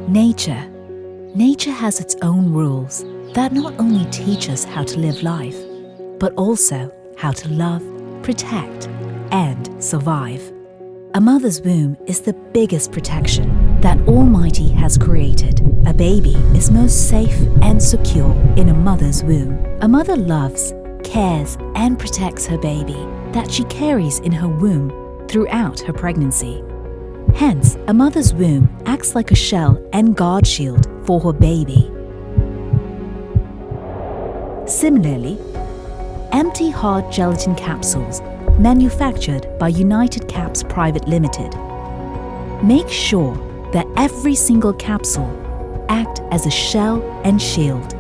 Nature. Nature has its own rules that not only teach us how to live life, but also how to love, protect, and survive. A mother's womb is the biggest protection that Almighty has created. A baby is most safe and secure in a mother's womb. A mother loves, cares, and protects her baby that she carries in her womb throughout her pregnancy. Hence, a mother's womb acts like a shell and guard shield for her baby. Similarly, Empty Hard Gelatin Capsules, manufactured by Capz Private Limited, make sure that every single capsule acts as a shell and shield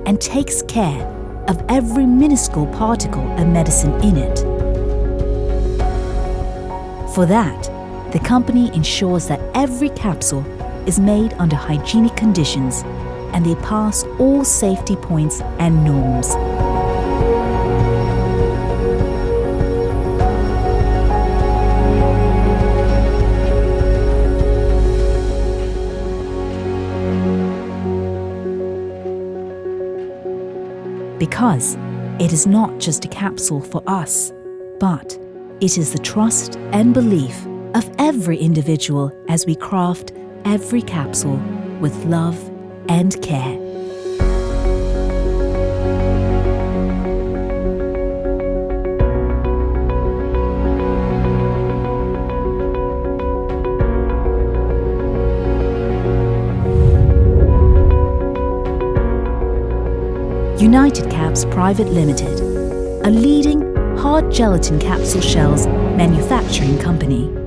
and takes care of every minuscule particle of medicine in it. For that, the company ensures that every capsule is made under hygienic conditions and they pass all safety points and norms. Because it is not just a capsule for us, but it is the trust and belief of every individual as we craft every capsule with love and care. Capz Private Limited, a leading hard gelatin capsule shells manufacturing company.